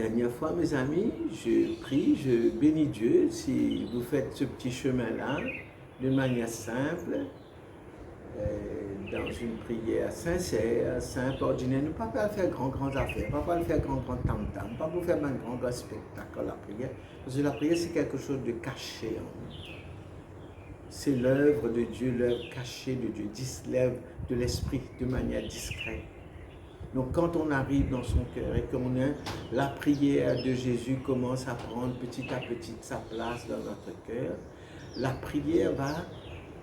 dernière fois, mes amis, je prie, je bénis Dieu si vous faites ce petit chemin-là de manière simple, dans une prière sincère, simple, ordinaire. Ne pas faire grandes affaires, pas faire grand tam-tam, pas pour faire un grand spectacle la prière. Parce que la prière, c'est quelque chose de caché en nous. C'est l'œuvre de Dieu, l'œuvre cachée de Dieu, l'œuvre de l'Esprit de manière discrète. Donc quand on arrive dans son cœur et que la prière de Jésus commence à prendre petit à petit sa place dans notre cœur, la prière va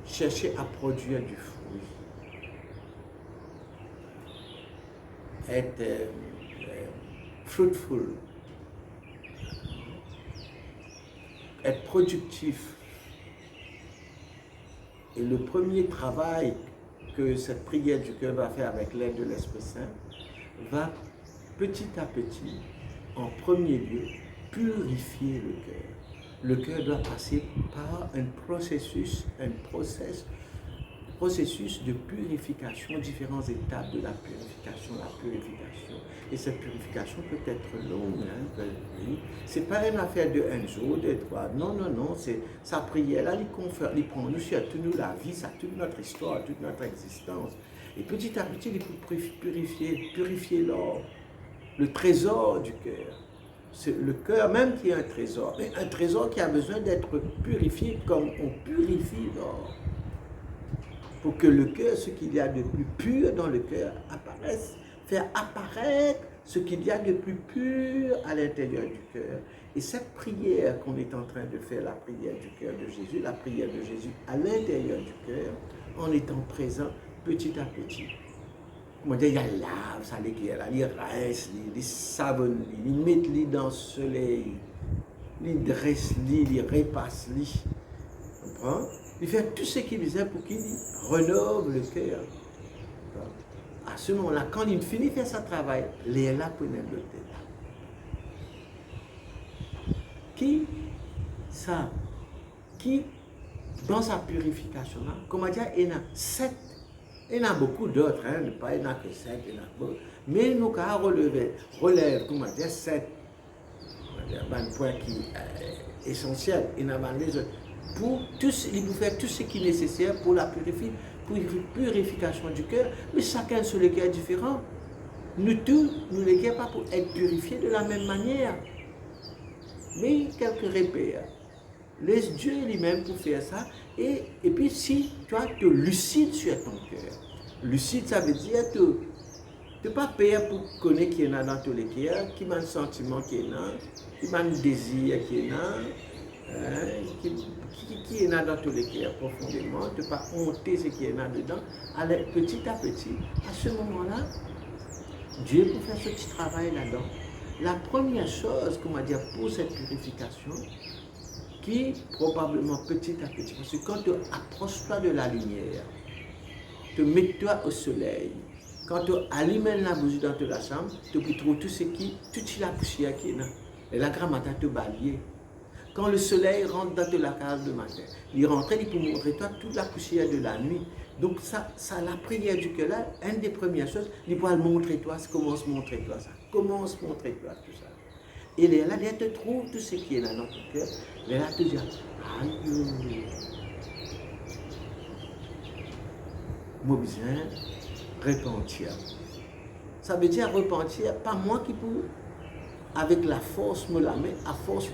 chercher à produire du fruit. Être fruitful, être productif. Et le premier travail que cette prière du cœur va faire avec l'aide de l'Esprit Saint va petit à petit, en premier lieu, purifier le cœur. Le cœur doit passer par un processus de purification, différentes étapes de la purification. Et cette purification peut être longue, oui. Ce n'est pas une affaire de un jour, de trois. Non, c'est sa prière là, il prend nous sur toute la vie, ça, toute notre histoire, toute notre existence. Et petit à petit, il peut purifier l'or, le trésor du cœur. C'est le cœur même qui est un trésor, mais un trésor qui a besoin d'être purifié comme on purifie l'or. Pour que le cœur, ce qu'il y a de plus pur dans le cœur, apparaisse, faire apparaître ce qu'il y a de plus pur à l'intérieur du cœur. Et cette prière qu'on est en train de faire, la prière du cœur de Jésus, la prière de Jésus à l'intérieur du cœur, en étant présent petit à petit. Comment dire, il y a lave, ça qui est là, il rince, il savonne, il met dans le soleil, il dresse, il repasse, comprends? Il fait tout ce qu'il disait pour qu'il rénove le cœur. À ce moment-là, quand il finit de faire son travail, il est là pour nous l'autre. Qui, dans sa purification, là, comment dire, il y en a 7. Il y en a beaucoup d'autres, hein, pas il n'y en a que 7, il y en a beaucoup. Mais nous, quand on relève, comment dire, 7, un point qui est essentiel, il y en a les autres. Il faut faire tout ce qui est nécessaire pour la purification du cœur, mais chacun sur le cœur est différent. Nous tous, nous les cœurs pas pour être purifiés de la même manière. Mais quelques repères. Laisse Dieu lui-même pour faire ça. Et puis si tu as te lucide sur ton cœur. Lucide, ça veut dire ne pas peur pour connaître qui est dans tous les cœurs, qui m'a un sentiment qui est là, qui m'a un désir qui est là. Qui est là dans tous les cœurs profondément, de ne pas honter ce qui est là dedans, aller petit à petit, à ce moment-là, Dieu peut faire ce petit travail là-dedans. La première chose, comment dire, pour cette purification, qui probablement petit à petit, parce que quand tu approches-toi de la lumière, te mets-toi au soleil, quand tu allumes la bougie dans ta chambre, tu peux trouver toute la poussière qui est là. Et la grand matin te balayer. Quand le soleil rentre dans la case le matin, il rentre, il peut montrer toi toute la poussière de la nuit. Donc ça la prière du cœur là, une des premières choses, il peut montrer toi, commence à montrer toi ça, commence à montrer toi tout ça. Et là, il te trouve tout ce qui est là dans ton cœur, et là, te dit, aïe, moi besoin repentir. Ça veut dire repentir, pas moi qui peux. Avec la force,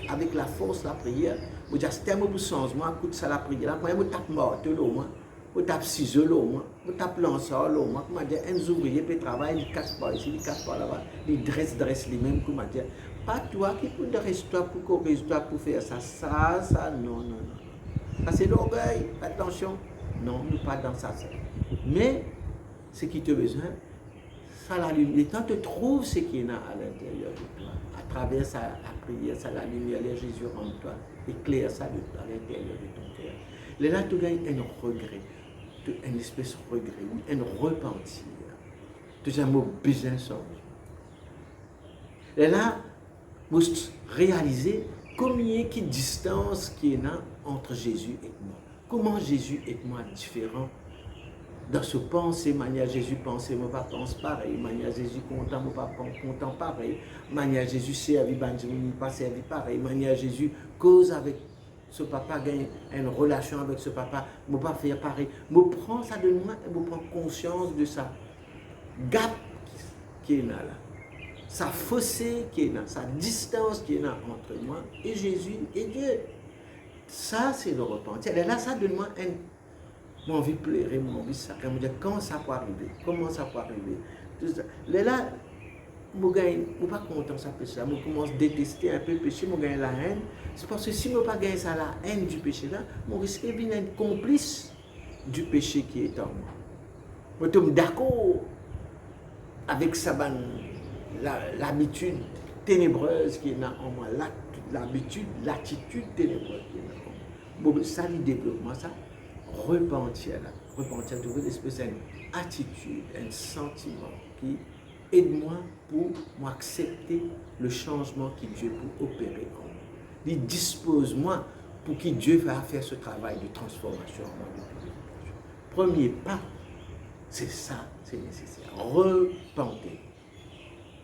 avec la force la prière, je dis c'est un peu changement, écoute ça la prière. Moi, je tape morte moi, je tape ciseau moi, je tape lancer moi, comment dire, un ouvrier peut travailler, il casse pas ici, il casse pas là-bas, il dresse lui-même, comment dire. Pas toi qui peux dresser-toi pour corriger-toi pour faire ça, non. Ça c'est l'orgueil, attention. Non, nous pas dans ça. Mais ce qui te besoin, ça la lumière. Quand tu trouves ce qui est là à l'intérieur de toi, à travers la prière, ça la lumière, les Jésus en toi, éclaire ça à l'intérieur de ton cœur. Là, tu gagnes un regret, une espèce de regret, un repentir. Tu as un mot besoin de là, vous réalisez combien de distance qui est là entre Jésus et moi. Comment Jésus est moi différent dans ce pensée, manière Jésus pensait, moi pas pense pareil, manière Jésus content, moi pas content pareil, manière Jésus servi, moi pas servi pareil, manière Jésus cause avec ce papa, gagne une relation avec ce papa, moi pas faire pareil, moi prends ça de moi et moi prends conscience de ça gap qui est là, sa fossé qui est là, sa distance qui est là entre moi et Jésus et Dieu. Ça, c'est le repentir. Et là, ça donne moi une envie de pleurer, mon envie de ça. Je me dis, quand ça peut arriver? Comment ça peut arriver? Tout ça. Là, je ne suis pas content de ça péché. Je commence à détester un peu le péché, je gagne la haine. C'est parce que si je ne pas gagner ça, la haine du péché, là, je risque de devenir un complice du péché qui est en moi. Je suis d'accord avec ça, l'habitude ténébreuse qui est en moi, l'habitude, l'attitude ténébreuse qui est en moi. Bon, ça, le développement, ça, repentir, trouver l'espèce d'une attitude, un sentiment qui aide-moi pour m'accepter le changement que Dieu peut opérer en moi. Il dispose-moi pour que Dieu va faire ce travail de transformation en moi. Premier pas, c'est ça, c'est nécessaire. Repenter.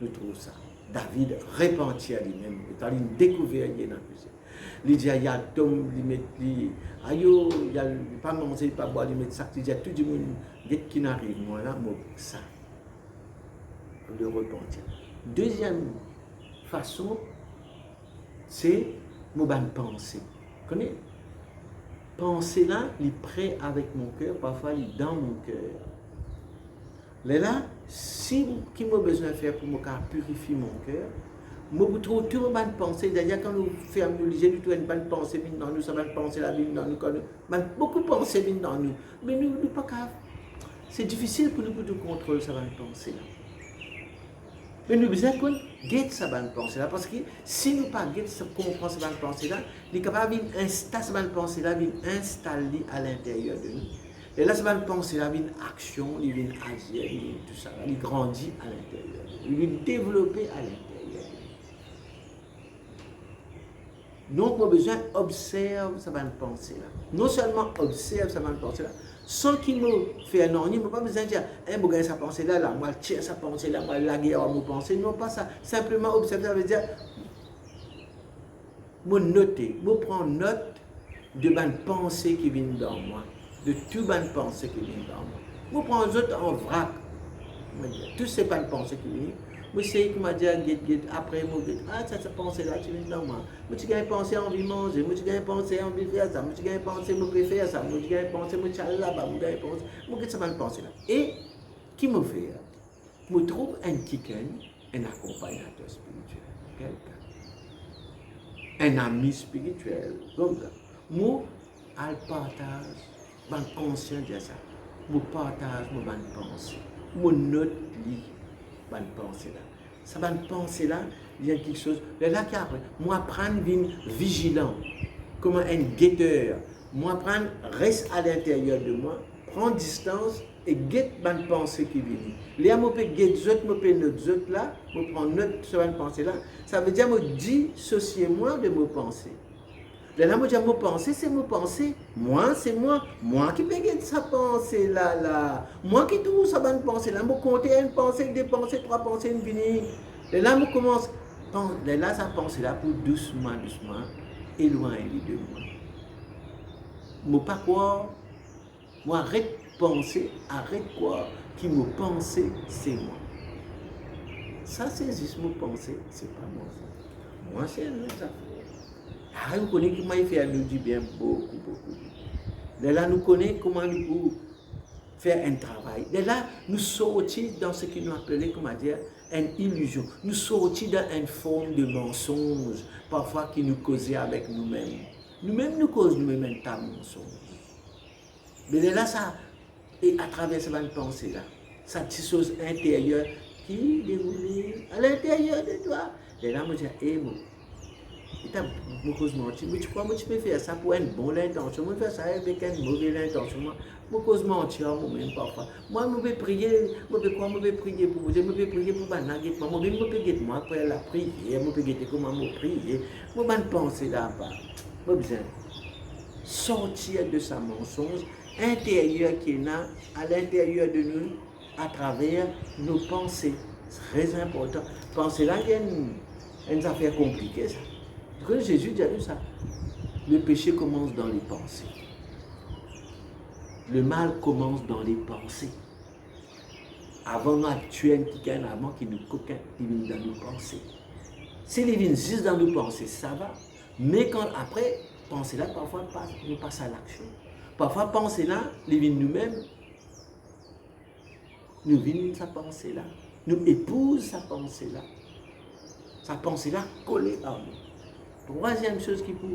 Nous trouvons ça. David repentit à lui-même. Il a découvert qu'il y a dans le péché. Il dit, il y a Tom, il met, il n'y a pas manger, pas boire, il met ça. Il dit, tout le monde qui n'arrive, moi là, moi, ça. De repentir. Deuxième façon, c'est mon pensée. Vous connaissez? Penser là, il est prêt avec mon cœur, parfois il est dans mon cœur. Là, si qui m'a besoin de faire pour me purifier mon cœur, je trouve tout le monde penser. D'ailleurs, quand nous faisons l'obligé de tout une bonne pensée dans nous, ça va penser la vie dans nous, beaucoup de pensées dans nous. Mais nous pas capable. C'est difficile pour nous de contrôler ça va penser là. Mais nous besoin qu'on guette ça va penser là, parce que si nous pas guette ça comprend ça va penser là, il est capable d'installer ça va penser là, d'installer à l'intérieur de nous. Et là, ça va penser là, une action, il vient agir, il vient tout ça, il grandit à l'intérieur, il vient développer à l'intérieur. Donc, on a besoin d'observer ça va penser là. Non seulement observe ça va penser là, sans qu'il me fasse non, il n'a pas besoin de dire, je sa pensée là, moi, tiens sa pensée là, moi, la guerre, mon pensée. Non, pas ça. Simplement observer, ça veut dire, je noter, je prends note de ma pensée qui vient dans moi. De toute bonne pensée qui vient dans moi. Je prends les autres en vrac. Toutes ces bonnes pensées qui viennent. Je sais que je dis, après, cette pensée-là, tu viens dans moi. Je suis pensé envie de manger, je suis pensé envie de faire ça, je suis pensé je préfère ça, je suis pensé je suis là-bas, je suis pensé, je suis cette pensée-là. Et, qui me fait? Je trouve un quelqu'un, un accompagnateur spirituel, quelqu'un. Un ami spirituel. Donc, moi, je partage. Ban ancien de ça, je partage mon pensée, mon note lit, ban pensée là. Ça ban pensée là, il y a quelque chose. Là qui après, moi prendre vine vigilant, comme un guetteur. Moi prendre reste à l'intérieur de moi, prend distance et guette ban pensée qui vient. Là moi peux guette zot, moi peux note zot là, moi prends note sur ban pensée là. Ça veut dire moi dissocier moi de mes pensées. Là, moi, j'ai mon pensée, c'est mon pensée. Moi, c'est moi. Moi qui peux gagner sa pensée là. Moi qui trouve sa bonne pensée là. Moi, compter une pensée, deux pensées, trois pensées, une finie. Là, moi, commence. Là, sa pensée là, pour doucement, éloigner de moi. Moi, pas quoi. Moi, arrête de penser, arrête quoi. Qui me pensait, c'est moi. Ça, c'est juste mon pensée, c'est pas moi. Moi, c'est une autre affaire. Ah, nous connaissons comment il fait nous du bien, beaucoup. Là, nous connaissons comment nous pouvons faire un travail. Là, nous sortis dans ce que nous appelons, comment dire, une illusion. Nous sortis dans une forme de mensonge, parfois qui nous causait avec nous-mêmes. Nous-mêmes, nous causons nous-mêmes un tas de mensonges. Mais là, ça, et à travers cette pensée-là, cette petite chose intérieure qui déroule à l'intérieur de toi. Et là, moi, je dis, moi, mais tu crois que tu peux faire ça pour une bonne intention, je peux faire ça avec une mauvaise intention. Je peux mentir moi-même parfois. Moi, je peux prier, je peux prier pour vous, je peux prier pour banaguer, moi, je peux prier moi après la prière, je peux prier comment je prier, je peux penser là-bas. Je besoin sortir de sa mensonge intérieure qui est là, à l'intérieur de nous, à travers nos pensées. C'est très important. Penser là, il y a une affaire compliquée, ça. Parce que Jésus a dit ça. Le péché commence dans les pensées. Le mal commence dans les pensées. Avant de tuer un quelqu'un, avant qu'il nous coquin, il vient dans nos pensées. Si il vient juste dans nos pensées, ça va. Mais quand après, penser là, parfois, nous passe à l'action. Parfois, penser là, il vient nous-mêmes. Nous vîmes sa pensée là. Nous épouse sa pensée là. Sa pensée là collée à nous. Troisième chose qui peut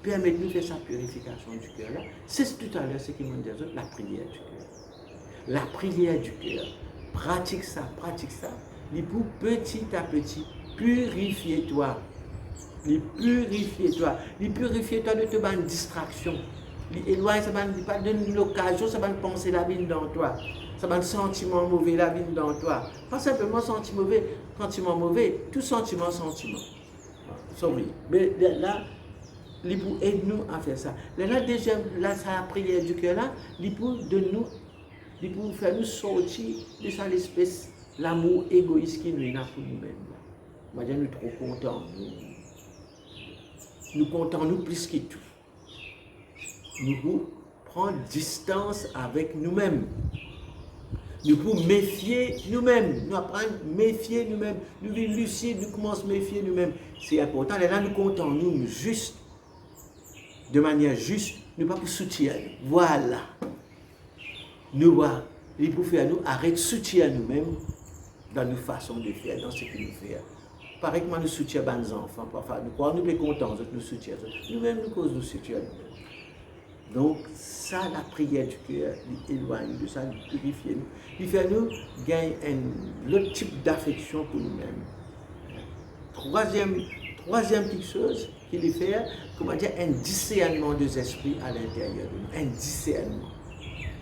permettre de nous faire sa purification du cœur là, c'est tout à l'heure ce qui m'a dit, la prière du cœur. La prière du cœur. Pratique ça. Il pour petit à petit purifier toi. Il purifier toi de te bonne distraction. Il éloigne ça pas de l'occasion, ça va penser la vie dans toi. Ça va un sentiment mauvais la vie dans toi. Pas simplement sentiment mauvais, tout sentiment. Sorry. Mais là, il pour aider nous à faire ça. Là déjà, là, ça la prière du cœur là, il pour faire nous sortir de ça l'espèce, l'amour égoïste qui nous a pour nous-mêmes. Moi, nous sommes trop contents. Nous comptons nous plus que tout. Nous pouvons prendre distance avec nous-mêmes. Nous pouvons méfier nous-mêmes. Nous apprenons à méfier nous-mêmes. Nous vivons lucides, nous commençons à méfier nous-mêmes. C'est important. Là, nous comptons nous juste, de manière juste, nous ne pas pour soutien. Voilà. Nous voilà. Il faut faire nous arrêter de soutien nous-mêmes dans nos façons de faire, dans ce que nous faisons. Pareil que nous soutiens nos enfants, parfois nous croyons nous sommes contents, nous soutiens. Nous-mêmes, nous causons nous soutiens nous-mêmes. Donc, ça, la prière du cœur, il éloigne de ça, il purifie nous. Il fait nous gagner un autre type d'affection pour nous-mêmes. Troisième petite chose qu'il fait, comment dire, un discernement des esprits à l'intérieur de nous. Un discernement.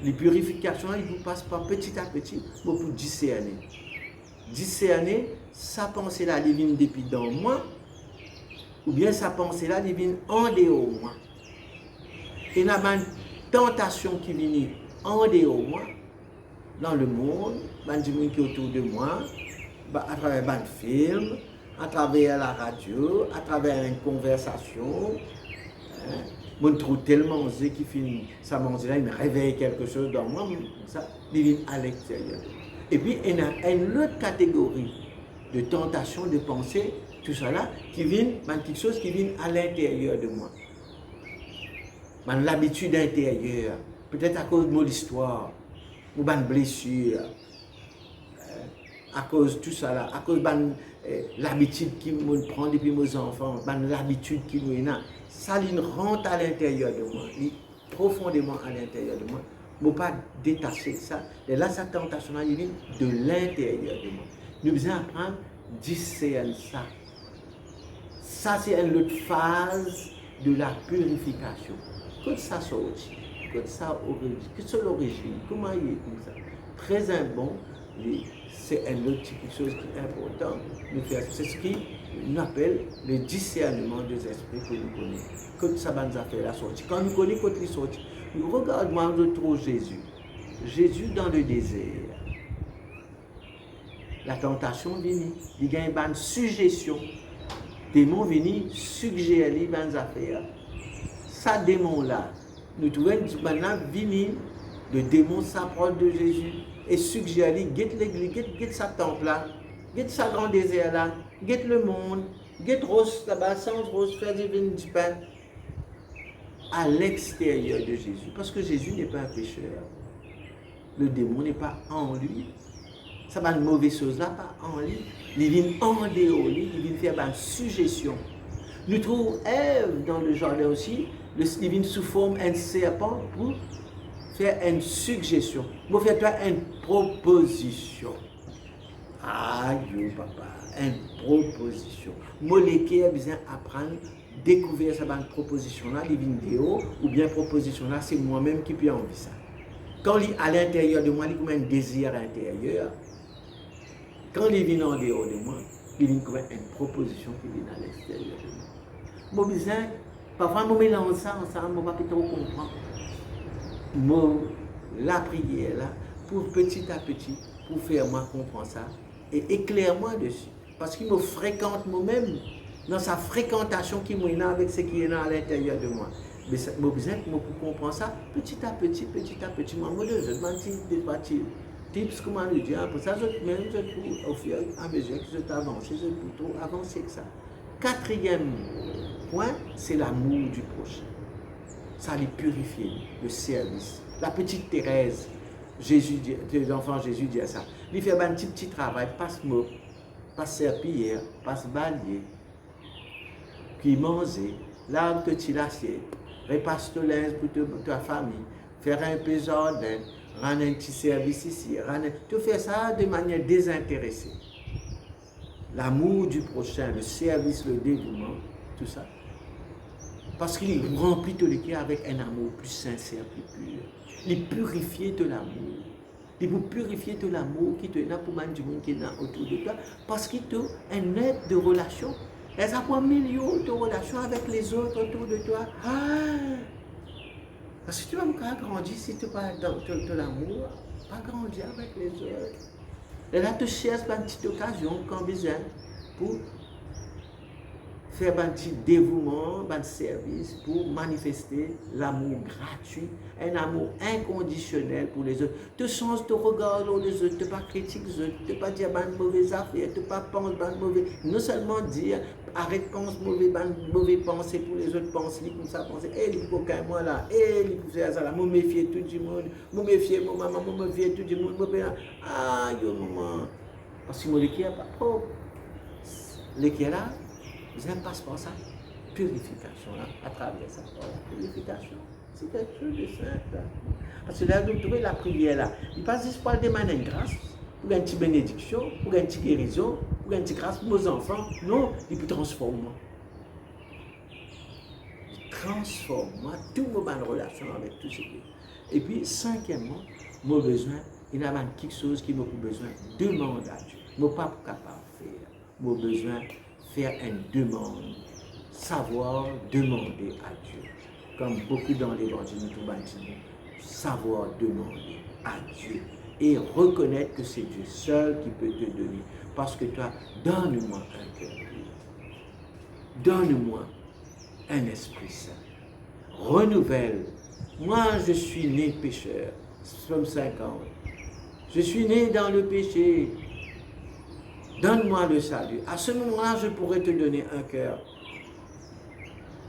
Les purifications, ils vous passent par petit à petit pour discerner. Discerner, sa pensée-là, elle vient depuis dans moi, ou bien sa pensée-là, elle vient en dehors de moi. Et il y a une tentation qui vient en dehors de moi, dans le monde, dans le monde qui est autour de moi, à travers un film, à travers la radio, à travers une conversation. Je trouve tellement osé qui finit ça manger là, il me réveille quelque chose dans moi, ça, il vient à l'extérieur. Et puis, il y a une autre catégorie de tentation, de pensée, tout ça là, qui vient, quelque chose qui vient à l'intérieur de moi. L'habitude intérieure, peut-être à cause de mon histoire, ou de blessure, à cause de tout ça là, à cause de l'habitude qui me prend depuis mes enfants, l'habitude qui me a. Ça, il rentre à l'intérieur de moi, profondément à l'intérieur de moi. Je ne peux pas détacher ça. Et là, cette tentation-là, il vient de l'intérieur de moi. Nous devons apprendre à discerner ça. Ça, c'est une autre phase de la purification. Quand ça sortit, quand ça origine, que c'est l'origine, comment il est comme ça. Très bon, c'est un autre quelque chose qui est important de faire. C'est ce qu'on appelle le discernement des esprits que nous connaissons. Quand ça va nous faire la sortie. Quand nous connaissons quand il sortit, regarde-moi, je trouve Jésus. Jésus dans le désert. La tentation vient, il y a une suggestion. Démon vient suggérer les bonnes affaires. Ça démon-là, nous trouvons maintenant vient, le démon s'approche de Jésus et suggère, guette l'église, guette sa temple-là, guette sa grand désert-là, guette le monde, guette rose là-bas, sans rose, faire du pain. À l'extérieur de Jésus. Parce que Jésus n'est pas un pécheur. Le démon n'est pas en lui. Ça va une mauvaise chose là, pas en lui. Il vient en dehors, il vient faire une suggestion. Nous trouvons Ève dans le jardin aussi, il vient sous forme d'un serpent pour faire une suggestion. Pour faire toi une proposition. Aïe, papa, une proposition. Molécule a besoin d'apprendre. Découvrir cette proposition-là, les vidéos, ou bien proposition-là, c'est moi-même qui peux envie ça. Quand il est à l'intérieur de moi, il y a comme un désir intérieur. Quand il vient en dehors de moi, il y a comme une proposition qui vient à l'extérieur de moi. Moi, besoin, parfois, je mélange ça ensemble, je ne peux pas trop comprendre. la prière là, pour petit à petit, pour faire moi comprendre ça, et éclaire-moi dessus. Parce qu'il me fréquente moi-même, dans sa fréquentation qui m'est avec ce qui est à l'intérieur de moi. Mais je besoin pour comprendre ça, petit à petit, moi, je me des parties, tips, comment le dire, pour ça, même, au fur et à mesure que je t'avance, je peux plutôt avancer que ça. Quatrième point, c'est l'amour du prochain. Ça les purifie, le service. La petite Thérèse, l'enfant Jésus dit ça. Il fait un petit travail, passe mot, passe serpillière, passe balayer, puis manger, lave petit l'assiette, repasse ton linge pour ta famille, faire un peu de jardin, rendre un petit service ici, tu fais ça de manière désintéressée. L'amour du prochain, le service, le dévouement, tout ça. Parce qu'il remplit tout le cœur avec un amour plus sincère, plus pur. Il purifie de l'amour. Il vous purifier de l'amour qui te est là pour du monde qui est là autour de toi. Parce qu'il te un être de relation. Et ça prend millions de relations avec les autres autour de toi. Ah! Parce que tu vas grandir si tu parles de l'amour, pas grandir avec les autres. Et là, tu cherches une petite occasion, quand besoin, pour faire un petit dévouement, un service, pour manifester l'amour gratuit, un amour inconditionnel pour les autres. Tu changes ton regard sur les autres, tu ne pas critiquer les autres, tu ne pas dire de mauvaises affaires, tu ne pas penser de mauvais. Non seulement dire, arrête de penser mauvais pensées pour les autres, penser comme ça, penser, il faut qu'un moi là, il faut faire ça là, me méfier tout le monde, me méfier mon maman, me méfier tout le monde, ah, yo maman. Parce que l'équipe n'est pas propre. L'équipe là, vous n'aimez pas par ça. Purification là, à travers ça. Voilà, purification. C'est quelque chose de simple. Parce que là, vous trouvez la prière là. Il ne passe juste pas demander une grâce, pour une petite bénédiction, pour une petite guérison, pour une petite grâce pour nos enfants. Non, il peut transformer. Il transforme tout mon relation avec tout ce qui est. Et puis, cinquièmement, mon besoin, il y a quelque chose qui m'a besoin de demander à Dieu. Je ne suis pas capable de faire. Mon besoin faire une demande, savoir demander à Dieu. Comme beaucoup dans l'évangile, savoir demander à Dieu et reconnaître que c'est Dieu seul qui peut te donner. Parce que toi, donne-moi un cœur pur. Donne-moi un esprit saint. Renouvelle. Moi, je suis né pécheur. Psaume 50. Je suis né dans le péché. Donne-moi le salut. À ce moment-là, je pourrais te donner un cœur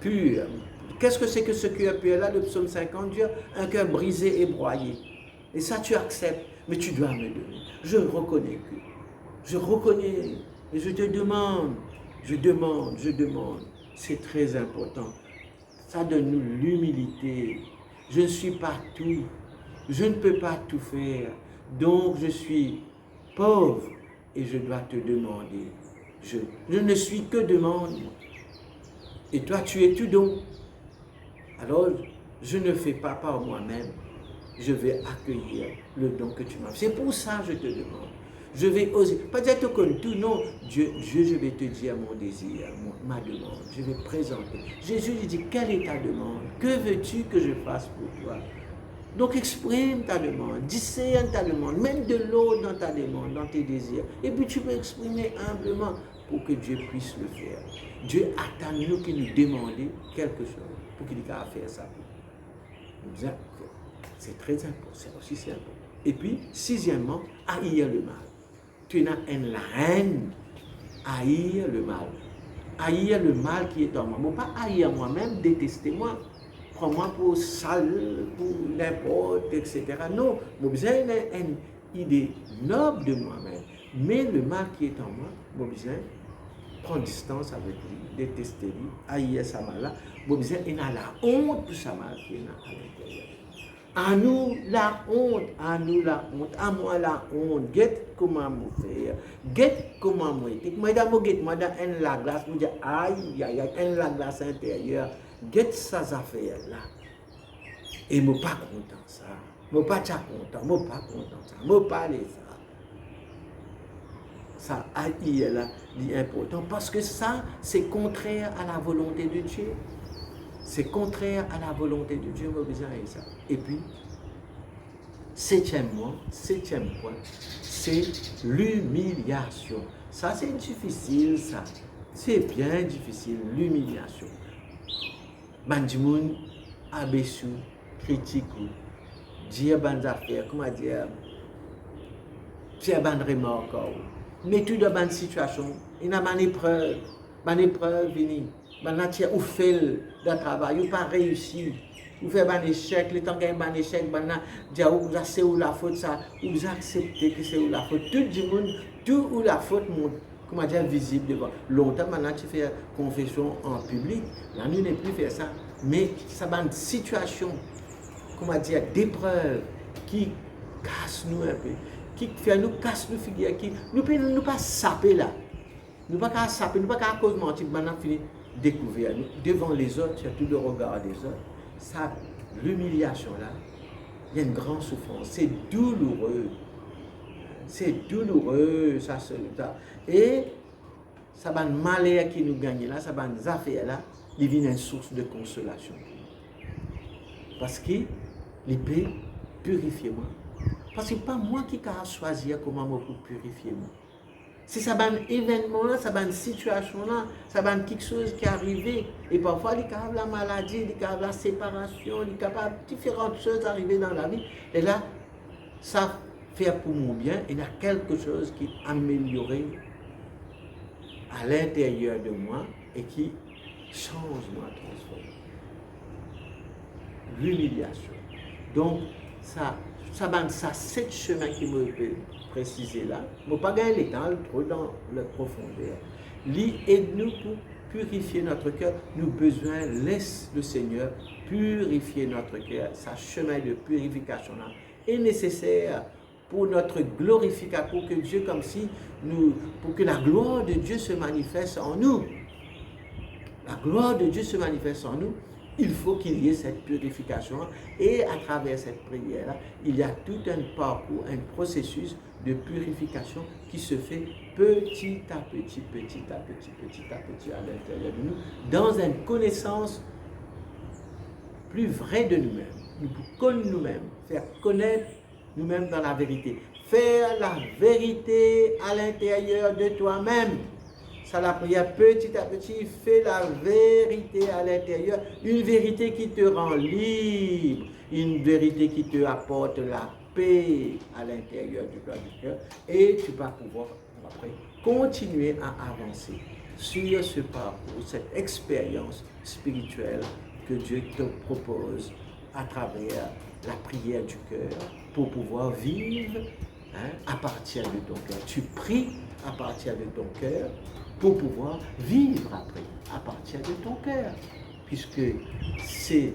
pur. Qu'est-ce que c'est que ce cœur pur-là, le psaume 50, Dieu? Un cœur brisé et broyé. Et ça, tu acceptes, mais tu dois me donner. Je reconnais que. Je reconnais et je te demande. Je demande. C'est très important. Ça donne-nous l'humilité. Je ne suis pas tout. Je ne peux pas tout faire. Donc, je suis pauvre. Et je dois te demander. Je ne suis que demande. Et toi, tu es tout don. Alors, je ne fais pas par moi-même. Je vais accueillir le don que tu m'as fait. C'est pour ça que je te demande. Je vais oser. Pas dire comme tout, non. Dieu, je vais te dire mon désir, ma demande. Je vais présenter. Jésus lui dit, quelle est ta demande? Que veux-tu que je fasse pour toi? Donc exprime ta demande, discerne ta demande, mets de l'eau dans ta demande, dans tes désirs. Et puis tu peux exprimer humblement pour que Dieu puisse le faire. Dieu attend nous qui nous demandons quelque chose pour qu'il ait à faire ça. C'est très important, c'est aussi simple. Et puis, sixièmement, haïr le mal. Tu as une haine, haïr le mal. Haïr le mal qui est en moi. Pas haïr moi-même, détester moi. Prends-moi pour sale, pour n'importe, etc. Non, j'ai besoin d'une idée noble de moi-même. Mais le mal qui est en moi, j'ai besoin de prendre distance avec lui, détester lui, haïr sa mal-là. J'ai besoin de la honte pour sa mal qui est à l'intérieur. À nous la honte, à moi la honte. Guette comment me faire, guette comment me faire. Moi, dans la glace, je dis aïe, aïe, la glace intérieure. Guette ces affaires-là. Et je ne suis pas content ça. Je ne suis pas content ça. Je ne suis pas les ça. Ça, aïe, là, c'est important. Parce que ça, c'est contraire à la volonté de Dieu. C'est contraire à la volonté de Dieu, je besoin de ça. Et puis, Septième point, c'est l'humiliation. Ça, c'est difficile, ça. C'est bien difficile, l'humiliation. Bandimoun, abaissou, critique, dire bonnes affaires, comment dire, faire bonnes remarques. Mais tout dans bonne situation, il y a une épreuve, ou fait le travail, ou pas réussi, ou fait un échec, le temps qu'il y a un échec, c'est où la faute, ça, ou vous acceptez que c'est où la faute. Tout le monde, tout où la faute monte, comment dire, visible devant. Longtemps, maintenant, tu fais confession en public, là, nous n'est plus faire ça. Mais ça va une situation, comment dire, d'épreuve qui casse nous un peu, qui fait nous casse nos figures, qui nous peut nous pas saper là. Nous pas qu'à saper, nous pas qu'à cause mentir, maintenant fini découvrir nous devant les autres, surtout le regard des autres. Ça, l'humiliation là, il y a une grande souffrance, c'est douloureux. C'est douloureux, ça. Et ça va une malheur qui nous gagne là, ça va une affaire là, il devient une source de consolation. Parce qu'il peut purifier moi. Parce que ce n'est pas moi qui ai choisi comment pour purifier moi. Si ça va un événement là, ça va une situation là, ça va quelque chose qui est arrivé. Et parfois, il y a la maladie, il y a la séparation, il y a différentes choses arrivées dans la vie. Et là, ça fait pour mon bien, il y a quelque chose qui est amélioré à l'intérieur de moi et qui change moi, transforme. L'humiliation. Donc, ça c'est ce chemin qui me peut préciser là. Je ne pas gagner le temps, trop dans la profondeur. Aide-nous pour purifier notre cœur. Nous besoin, laisse le Seigneur purifier notre cœur. Ce chemin de purification là est nécessaire pour notre glorification, pour que Dieu, comme si pour que la gloire de Dieu se manifeste en nous. La gloire de Dieu se manifeste en nous. Il faut qu'il y ait cette purification et à travers cette prière-là, il y a tout un parcours, un processus de purification qui se fait petit à petit à l'intérieur de nous, dans une connaissance plus vraie de nous-mêmes. Nous connaissons nous-mêmes, faire connaître nous-mêmes dans la vérité. Faire la vérité à l'intérieur de toi-même. Ça, la prière, petit à petit, fait la vérité à l'intérieur. Une vérité qui te rend libre. Une vérité qui te apporte la paix à l'intérieur du cœur. Et tu vas pouvoir, après, continuer à avancer sur ce parcours, cette expérience spirituelle que Dieu te propose à travers la prière du cœur pour pouvoir vivre à partir de ton cœur. Tu pries à partir de ton cœur pour pouvoir vivre après, à partir de ton cœur. Puisque c'est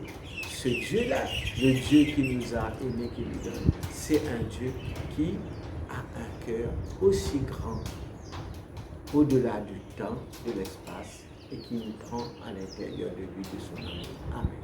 ce Dieu-là, le Dieu qui nous a aimés, qui nous donne, c'est un Dieu qui a un cœur aussi grand, au-delà du temps, de l'espace, et qui nous prend à l'intérieur de lui, de son amour. Amen.